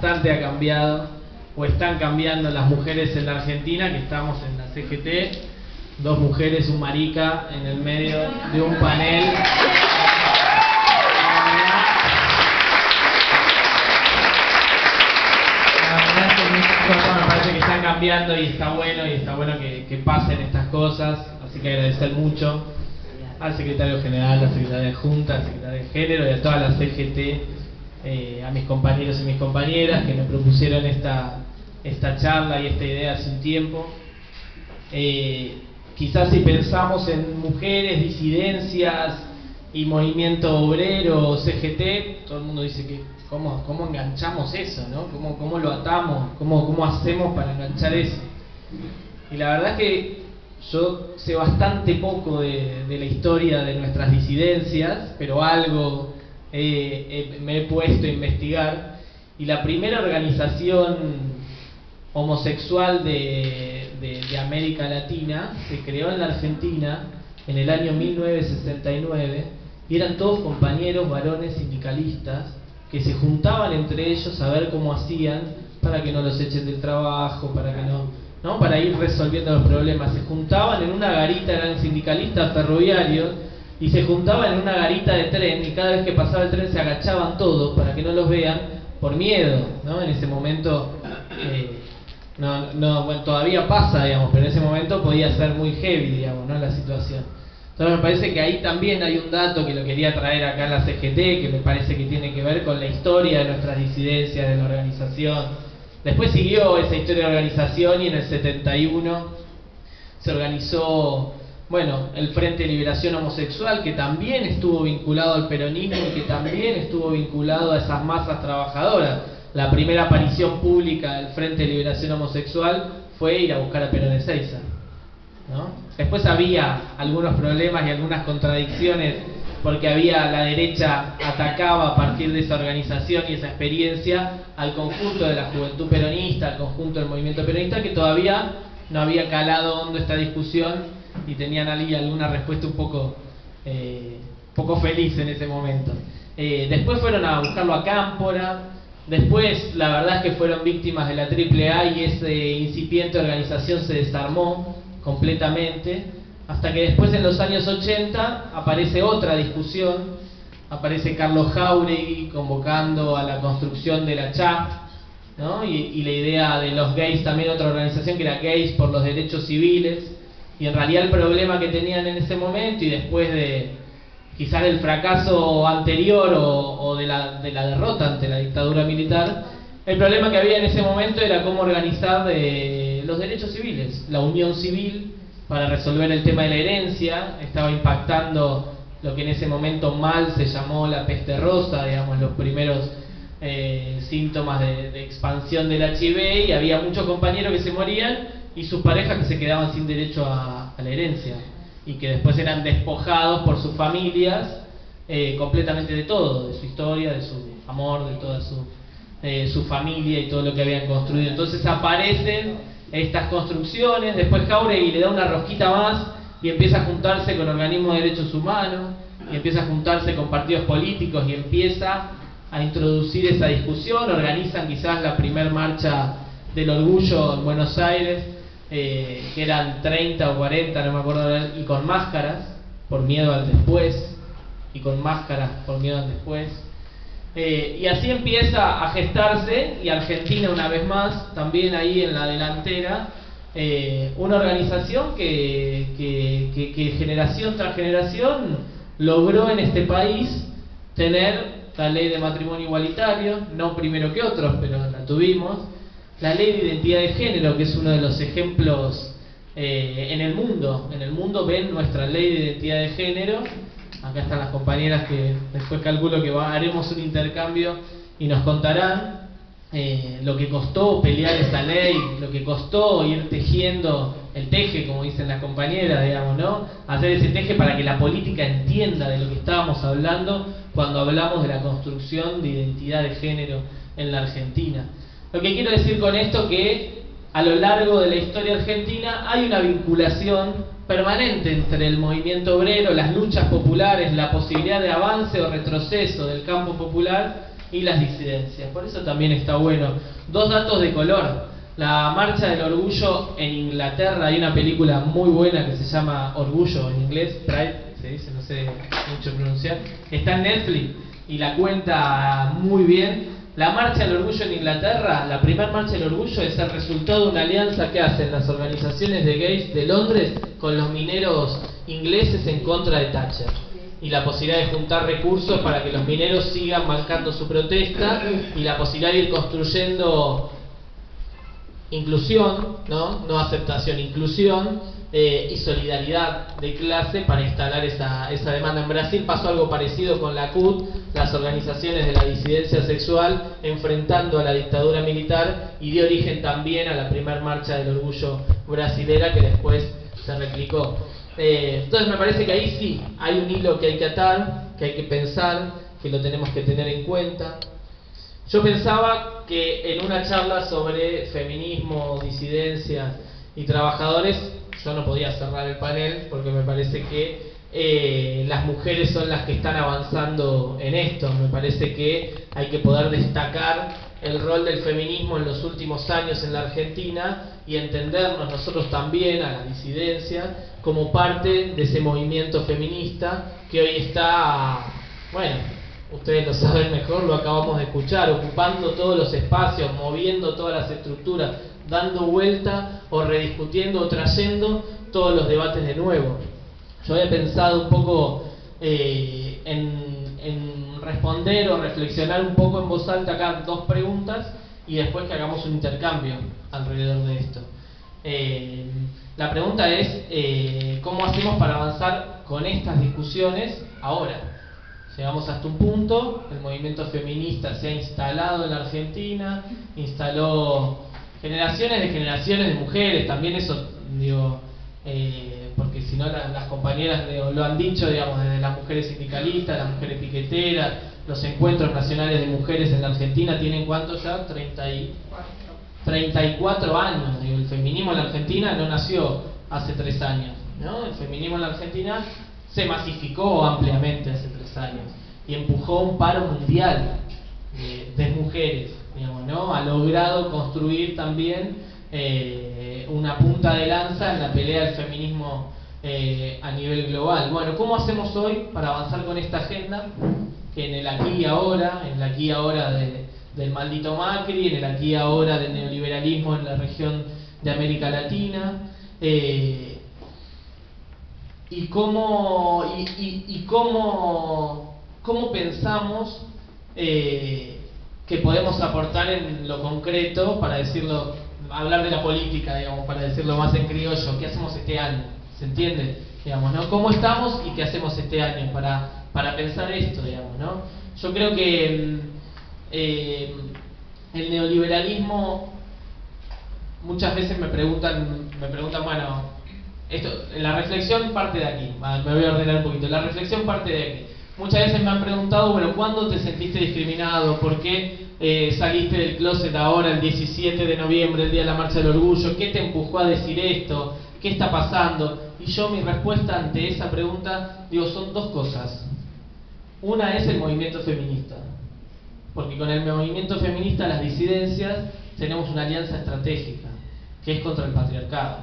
bastante ha cambiado, o están cambiando las mujeres en la Argentina, que estamos en la CGT, dos mujeres, un marica en el medio de un panel. Me parece que están cambiando y está bueno que pasen estas cosas, así que agradecer mucho al secretario general, a la secretaria de Junta, al secretario de Género y a toda la CGT, a mis compañeros y mis compañeras que me propusieron esta charla y esta idea hace un tiempo. Quizás si pensamos en mujeres, disidencias y movimiento obrero, CGT, todo el mundo dice que ¿cómo enganchamos eso, ¿no? ¿Cómo lo atamos? ¿Cómo hacemos para enganchar eso? Y la verdad es que yo sé bastante poco de la historia de nuestras disidencias, pero algo me he puesto a investigar. Y la primera organización homosexual de América Latina se creó en la Argentina en el año 1969 y eran todos compañeros varones sindicalistas que se juntaban entre ellos a ver cómo hacían para que no los echen del trabajo, para ir resolviendo los problemas. Se juntaban en una garita, eran sindicalistas ferroviarios, y se juntaban en una garita de tren, y cada vez que pasaba el tren se agachaban todos para que no los vean, por miedo, ¿no? En ese momento, bueno, todavía pasa, digamos, pero en ese momento podía ser muy heavy, digamos, ¿no? La situación. Entonces me parece que ahí también hay un dato que lo quería traer acá en la CGT, que me parece que tiene que ver con la historia de nuestras disidencias, de la organización. Después siguió esa historia de organización y en el 71 se organizó, bueno, el Frente de Liberación Homosexual, que también estuvo vinculado al peronismo y que también estuvo vinculado a esas masas trabajadoras. La primera aparición pública del Frente de Liberación Homosexual fue ir a buscar a Perón Ezeiza, ¿no? Después había algunos problemas y algunas contradicciones porque la derecha atacaba a partir de esa organización y esa experiencia al conjunto de la juventud peronista, al conjunto del movimiento peronista, que todavía no había calado hondo esta discusión y tenían ahí alguna respuesta un poco feliz en ese momento. Después fueron a buscarlo a Cámpora. Después la verdad es que fueron víctimas de la AAA y esa incipiente organización se desarmó completamente, hasta que después en los años 80 aparece otra discusión, aparece Carlos Jáuregui convocando a la construcción de la CHAP, ¿no? Y la idea de los gays, también otra organización que era Gays por los Derechos Civiles, y en realidad el problema que tenían en ese momento y después de quizás del fracaso anterior o de la derrota ante la dictadura militar, el problema que había en ese momento era cómo organizar los derechos civiles, la unión civil para resolver el tema de la herencia. Estaba impactando lo que en ese momento mal se llamó la peste rosa, digamos, los primeros síntomas de expansión del HIV, y había muchos compañeros que se morían y sus parejas que se quedaban sin derecho a la herencia y que después eran despojados por sus familias completamente de todo, de su historia, de su amor, de toda su familia y todo lo que habían construido. Entonces aparecen estas construcciones, después Jáuregui le da una rosquita más y empieza a juntarse con organismos de derechos humanos, y empieza a juntarse con partidos políticos y empieza a introducir esa discusión. Organizan quizás la primer marcha del orgullo en Buenos Aires, que eran 30 o 40, no me acuerdo, y con máscaras por miedo al después, y así empieza a gestarse, y Argentina una vez más, también ahí en la delantera, una organización que generación tras generación logró en este país tener la ley de matrimonio igualitario, no primero que otros, pero la tuvimos, la ley de identidad de género, que es uno de los ejemplos en el mundo ven nuestra ley de identidad de género. Acá están las compañeras que después calculo que haremos un intercambio y nos contarán lo que costó pelear esa ley, lo que costó ir tejiendo el teje, como dicen las compañeras, digamos, ¿no? Hacer ese teje para que la política entienda de lo que estábamos hablando cuando hablamos de la construcción de identidad de género en la Argentina. Lo que quiero decir con esto que a lo largo de la historia argentina hay una vinculación permanente entre el movimiento obrero, las luchas populares, la posibilidad de avance o retroceso del campo popular y las disidencias. Por eso también está bueno. Dos datos de color. La Marcha del Orgullo en Inglaterra, hay una película muy buena que se llama Orgullo en inglés, Pride, se dice, no sé mucho pronunciar, está en Netflix y la cuenta muy bien. La Marcha del Orgullo en Inglaterra, la primera Marcha del Orgullo es el resultado de una alianza que hacen las organizaciones de gays de Londres con los mineros ingleses en contra de Thatcher. Y la posibilidad de juntar recursos para que los mineros sigan bancando su protesta y la posibilidad de ir construyendo inclusión, no aceptación, inclusión y solidaridad de clase para instalar esa demanda. En Brasil pasó algo parecido con la CUT, las organizaciones de la disidencia sexual enfrentando a la dictadura militar, y dio origen también a la primera Marcha del Orgullo brasilera que después se replicó. Entonces me parece que ahí sí hay un hilo que hay que atar, que hay que pensar, que lo tenemos que tener en cuenta. Yo pensaba que en una charla sobre feminismo, disidencia y trabajadores, yo no podía cerrar el panel porque me parece que las mujeres son las que están avanzando en esto. Me parece que hay que poder destacar el rol del feminismo en los últimos años en la Argentina y entendernos nosotros también a la disidencia como parte de ese movimiento feminista que hoy está, bueno, ustedes lo saben mejor, lo acabamos de escuchar, ocupando todos los espacios, moviendo todas las estructuras, dando vuelta o rediscutiendo o trayendo todos los debates de nuevo. Yo había pensado un poco en responder o reflexionar un poco en voz alta acá dos preguntas y después que hagamos un intercambio alrededor de esto. La pregunta es, ¿cómo hacemos para avanzar con estas discusiones ahora? Llegamos hasta un punto, el movimiento feminista se ha instalado en la Argentina, instaló generaciones de mujeres, también eso, digo, porque si no las compañeras lo han dicho, digamos, desde las mujeres sindicalistas, las mujeres piqueteras, los encuentros nacionales de mujeres en la Argentina tienen ¿cuántos ya? 34 años. Digo, el feminismo en la Argentina no nació hace 3 años, ¿no? El feminismo en la Argentina se masificó ampliamente hace 3 años y empujó un paro mundial de mujeres, digamos, ¿no? Ha logrado construir también una punta de lanza en la pelea del feminismo a nivel global. Bueno, ¿cómo hacemos hoy para avanzar con esta agenda? Que en el aquí y ahora, en el aquí y ahora del maldito Macri, en el aquí y ahora del neoliberalismo en la región de América Latina, y cómo pensamos que podemos aportar en lo concreto, para decirlo, hablar de la política, digamos, para decirlo más en criollo. ¿Qué hacemos este año? ¿Se entiende? Digamos, ¿no? ¿Cómo estamos y qué hacemos este año para pensar esto, digamos, ¿no? Yo creo que el neoliberalismo, muchas veces me preguntan, bueno, la reflexión parte de aquí, me voy a ordenar un poquito, la reflexión parte de aquí. Muchas veces me han preguntado, bueno, ¿cuándo te sentiste discriminado? ¿Por qué saliste del closet ahora, el 17 de noviembre, el día de la Marcha del Orgullo? ¿Qué te empujó a decir esto? ¿Qué está pasando? Y yo, mi respuesta ante esa pregunta, digo, son dos cosas. Una es el movimiento feminista, porque con el movimiento feminista, las disidencias, tenemos una alianza estratégica, que es contra el patriarcado,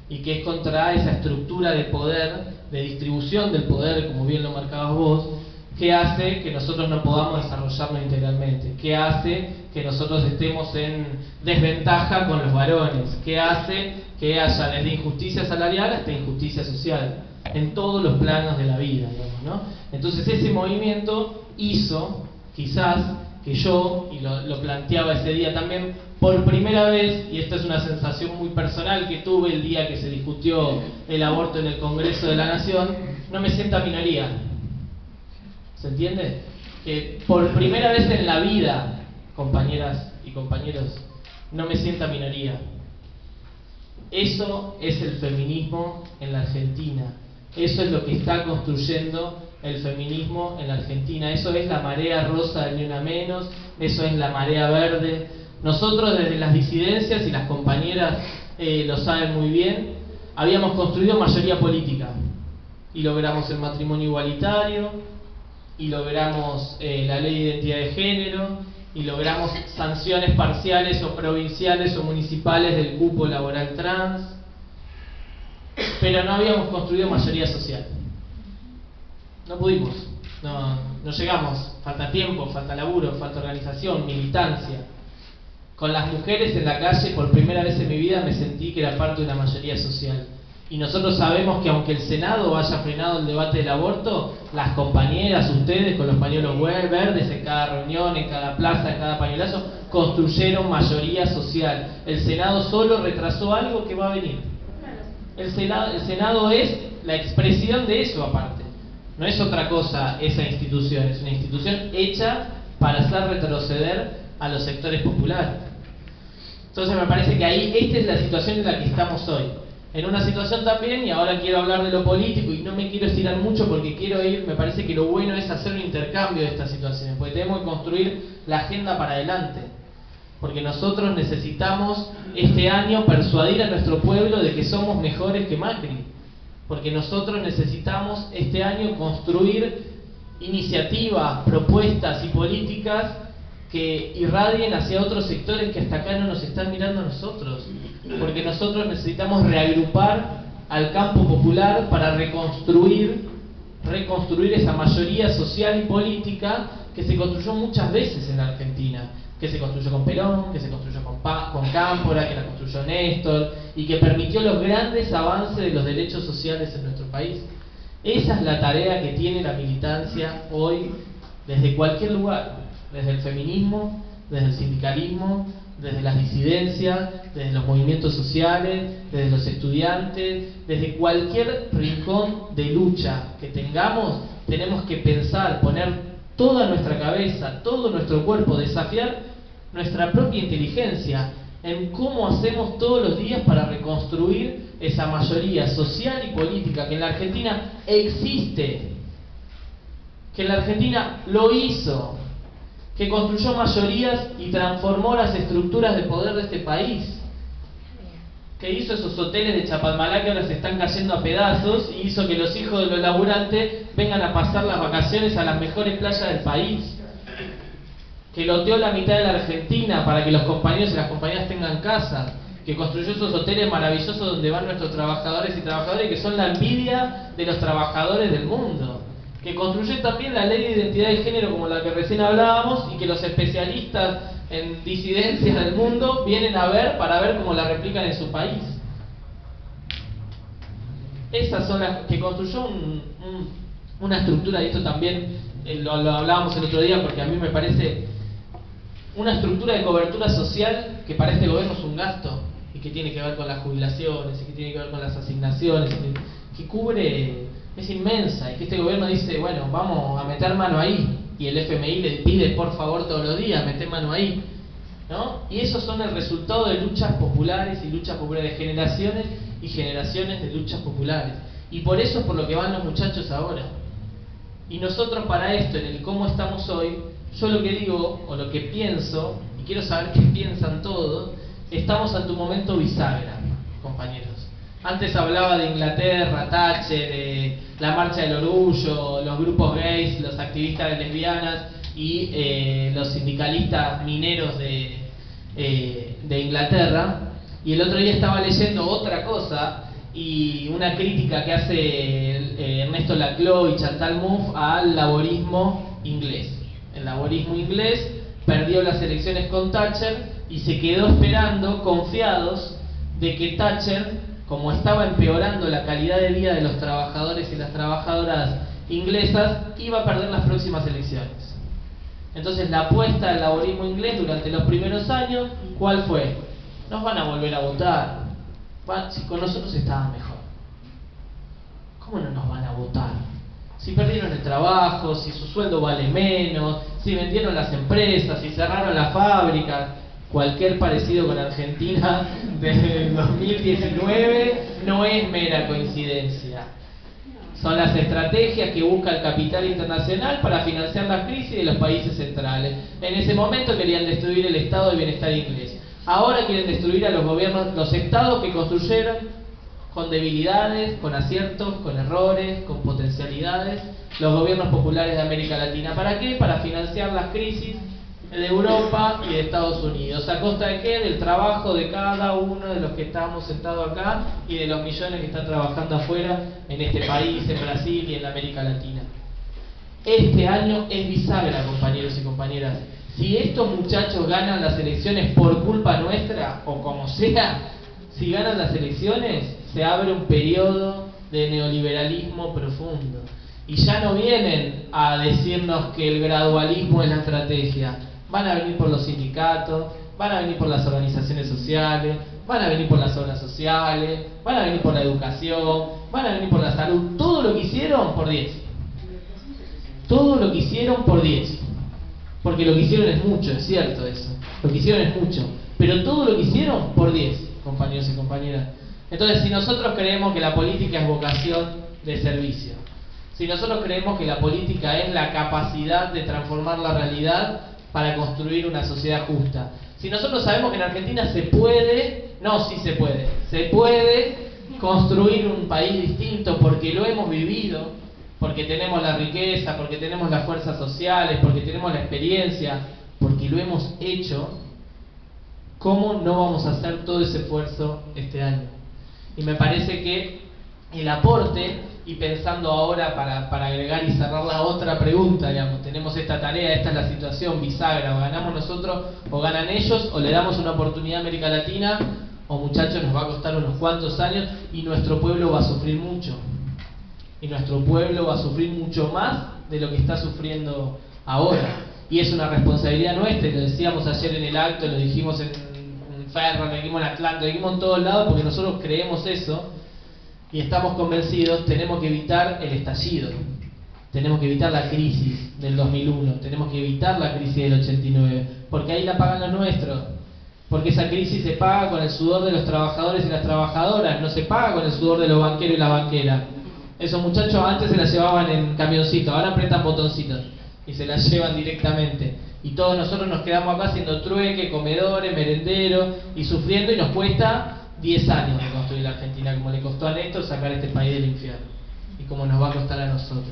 y que es contra esa estructura de poder, de distribución del poder, como bien lo marcabas vos, que hace que nosotros no podamos desarrollarlo integralmente, que hace que nosotros estemos en desventaja con los varones, que hace que haya desde injusticia salarial hasta injusticia social, en todos los planos de la vida, digamos, ¿no? Entonces ese movimiento hizo, quizás, que yo, y lo planteaba ese día también, por primera vez, y esta es una sensación muy personal que tuve el día que se discutió el aborto en el Congreso de la Nación, no me sienta minoría. ¿Se entiende? Que por primera vez en la vida, compañeras y compañeros, no me sienta minoría. Eso es el feminismo en la Argentina. Eso es lo que está construyendo el feminismo en la Argentina. Eso es la marea rosa de Ni Una Menos, eso es la marea verde. Nosotros desde las disidencias, y las compañeras lo saben muy bien, habíamos construido mayoría política y logramos el matrimonio igualitario, y logramos la ley de identidad de género, y logramos sanciones parciales o provinciales o municipales del cupo laboral trans, pero no habíamos construido mayoría social. No pudimos, no llegamos, falta tiempo, falta laburo, falta organización, militancia. Con las mujeres en la calle, por primera vez en mi vida me sentí que era parte de una mayoría social. Y nosotros sabemos que aunque el Senado haya frenado el debate del aborto, las compañeras, ustedes con los pañuelos verdes en cada reunión, en cada plaza, en cada pañuelazo, construyeron mayoría social. El Senado solo retrasó algo que va a venir. El Senado es la expresión de eso aparte. No es otra cosa esa institución, es una institución hecha para hacer retroceder a los sectores populares. Entonces me parece que ahí esta es la situación en la que estamos hoy. En una situación también, y ahora quiero hablar de lo político y no me quiero estirar mucho porque quiero ir, me parece que lo bueno es hacer un intercambio de estas situaciones, porque tenemos que construir la agenda para adelante. Porque nosotros necesitamos este año persuadir a nuestro pueblo de que somos mejores que Macri. Porque nosotros necesitamos este año construir iniciativas, propuestas y políticas que irradien hacia otros sectores que hasta acá no nos están mirando a nosotros. Porque nosotros necesitamos reagrupar al campo popular para reconstruir esa mayoría social y política que se construyó muchas veces en la Argentina. Que se construyó con Perón, que se construyó con Cámpora, que la construyó Néstor, y que permitió los grandes avances de los derechos sociales en nuestro país. Esa es la tarea que tiene la militancia hoy desde cualquier lugar, desde el feminismo, desde el sindicalismo, desde las disidencias, desde los movimientos sociales, desde los estudiantes, desde cualquier rincón de lucha que tengamos, tenemos que pensar, poner toda nuestra cabeza, todo nuestro cuerpo, desafiar nuestra propia inteligencia en cómo hacemos todos los días para reconstruir esa mayoría social y política que en la Argentina existe, que en la Argentina lo hizo, que construyó mayorías y transformó las estructuras de poder de este país, que hizo esos hoteles de Chapalmalá que ahora se están cayendo a pedazos y hizo que los hijos de los laburantes vengan a pasar las vacaciones a las mejores playas del país, que loteó la mitad de la Argentina para que los compañeros y las compañeras tengan casa, que construyó esos hoteles maravillosos donde van nuestros trabajadores y trabajadoras que son la envidia de los trabajadores del mundo, que construyó también la ley de identidad de género como la que recién hablábamos y que los especialistas en disidencias del mundo vienen a ver para ver cómo la replican en su país. Esas son las que construyó una estructura, y esto también lo hablábamos el otro día porque a mí me parece una estructura de cobertura social que para este gobierno es un gasto y que tiene que ver con las jubilaciones y que tiene que ver con las asignaciones, que cubre, es inmensa, y que este gobierno dice, bueno, vamos a meter mano ahí, y el FMI le pide por favor todos los días, meter mano ahí, ¿no? Y esos son el resultado de luchas populares y luchas populares, de generaciones y generaciones de luchas populares, y por eso es por lo que van los muchachos ahora. Y nosotros para esto, en el cómo estamos hoy, yo lo que digo, o lo que pienso, y quiero saber qué piensan todos, estamos ante un momento bisagra, compañeros. Antes hablaba de Inglaterra, Thatcher, de la marcha del orgullo, los grupos gays, los activistas de lesbianas y los sindicalistas mineros de Inglaterra. Y el otro día estaba leyendo otra cosa y una crítica que hace Ernesto Laclau y Chantal Mouffe al laborismo inglés. El laborismo inglés perdió las elecciones con Thatcher y se quedó esperando, confiados de que Thatcher, como estaba empeorando la calidad de vida de los trabajadores y las trabajadoras inglesas, iba a perder las próximas elecciones. Entonces la apuesta del laborismo inglés durante los primeros años, ¿cuál fue? Nos van a volver a votar. Si con nosotros estaban mejor. ¿Cómo no nos van a votar? Si perdieron el trabajo, si su sueldo vale menos, si vendieron las empresas, si cerraron las fábricas. Cualquier parecido con Argentina desde el 2019 no es mera coincidencia. Son las estrategias que busca el capital internacional para financiar las crisis de los países centrales. En ese momento querían destruir el estado de bienestar inglés. Ahora quieren destruir a los gobiernos, los estados que construyeron con debilidades, con aciertos, con errores, con potencialidades, los gobiernos populares de América Latina. ¿Para qué? Para financiar las crisis de Europa y de Estados Unidos. ¿A costa de qué? Del trabajo de cada uno de los que estamos sentados acá y de los millones que están trabajando afuera en este país, en Brasil y en la América Latina. Este año es bisagra, compañeros y compañeras. Si estos muchachos ganan las elecciones por culpa nuestra, o como sea, si ganan las elecciones, se abre un periodo de neoliberalismo profundo. Y ya no vienen a decirnos que el gradualismo es la estrategia. Van a venir por los sindicatos, van a venir por las organizaciones sociales, van a venir por las obras sociales, van a venir por la educación, van a venir por la salud. Todo lo que hicieron por 10. Todo lo que hicieron por 10. Porque lo que hicieron es mucho, es cierto eso. Lo que hicieron es mucho. Pero todo lo que hicieron por 10, compañeros y compañeras. Entonces, si nosotros creemos que la política es vocación de servicio, si nosotros creemos que la política es la capacidad de transformar la realidad para construir una sociedad justa, si nosotros sabemos que en Argentina se puede construir un país distinto porque lo hemos vivido, porque tenemos la riqueza, porque tenemos las fuerzas sociales, porque tenemos la experiencia, porque lo hemos hecho, ¿cómo no vamos a hacer todo ese esfuerzo este año? Y me parece que el aporte, y pensando ahora para agregar y cerrar la otra pregunta, digamos, tenemos esta tarea, esta es la situación bisagra, o ganamos nosotros, o ganan ellos, o le damos una oportunidad a América Latina, o muchachos nos va a costar unos cuantos años, y nuestro pueblo va a sufrir mucho. Y nuestro pueblo va a sufrir mucho más de lo que está sufriendo ahora. Y es una responsabilidad nuestra, y lo decíamos ayer en el acto, lo dijimos en Ferro, lo dijimos en Atlanta, lo dijimos en todos lados, porque nosotros creemos eso, y estamos convencidos. Tenemos que evitar el estallido, tenemos que evitar la crisis del 2001, tenemos que evitar la crisis del 89, porque ahí la pagan los nuestros, porque esa crisis se paga con el sudor de los trabajadores y las trabajadoras, no se paga con el sudor de los banqueros y las banqueras. Esos muchachos antes se las llevaban en camioncito, ahora apretan botoncitos y se las llevan directamente. Y todos nosotros nos quedamos acá haciendo trueque, comedores, merenderos y sufriendo, y nos cuesta 10 años de construir la Argentina, como le costó a Néstor sacar este país del infierno, y como nos va a costar a nosotros.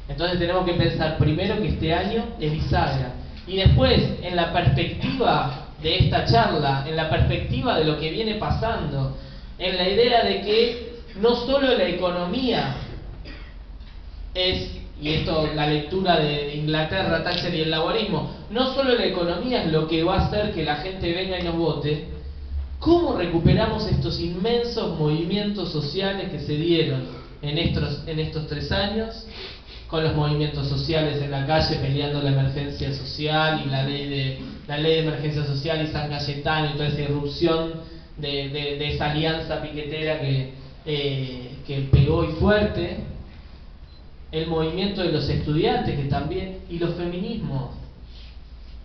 Entonces tenemos que pensar primero que este año es bisagra, y después en la perspectiva de esta charla, en la perspectiva de lo que viene pasando, en la idea de que no solo la economía es, y esto la lectura de Inglaterra, Thatcher y el laborismo, no solo la economía es lo que va a hacer que la gente venga y nos vote. ¿Cómo recuperamos estos inmensos movimientos sociales que se dieron en estos 3 años? Con los movimientos sociales en la calle peleando la emergencia social y la ley de emergencia social y San Cayetano y toda esa irrupción de esa alianza piquetera que pegó y fuerte. El movimiento de los estudiantes que también, y los feminismos.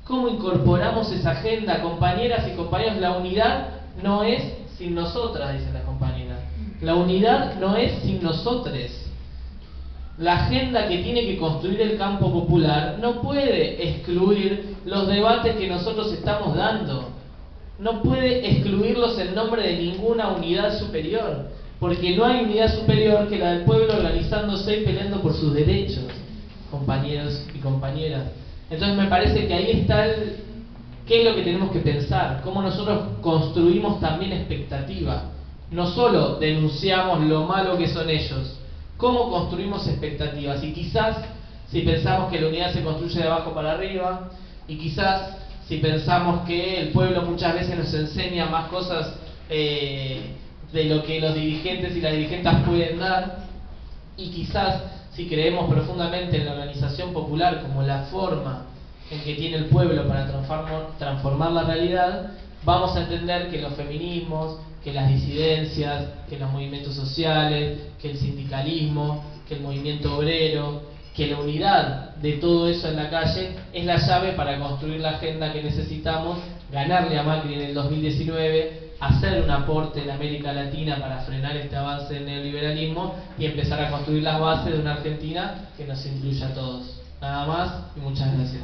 ¿Cómo incorporamos esa agenda, compañeras y compañeros? La unidad no es sin nosotras, dicen las compañeras. La unidad no es sin nosotres. La agenda que tiene que construir el campo popular no puede excluir los debates que nosotros estamos dando. No puede excluirlos en nombre de ninguna unidad superior, porque no hay unidad superior que la del pueblo organizándose y peleando por sus derechos, compañeros y compañeras. Entonces me parece que ahí está qué es lo que tenemos que pensar, cómo nosotros construimos también expectativa. No solo denunciamos lo malo que son ellos, cómo construimos expectativas. Y quizás si pensamos que la unidad se construye de abajo para arriba, y quizás si pensamos que el pueblo muchas veces nos enseña más cosas de lo que los dirigentes y las dirigentes pueden dar, y quizás si creemos profundamente en la organización popular como la forma en que tiene el pueblo para transformar la realidad, vamos a entender que los feminismos, que las disidencias, que los movimientos sociales, que el sindicalismo, que el movimiento obrero, que la unidad de todo eso en la calle es la llave para construir la agenda que necesitamos, ganarle a Macri en el 2019, hacer un aporte en América Latina para frenar este avance del neoliberalismo y empezar a construir las bases de una Argentina que nos incluya a todos. Nada más y muchas gracias.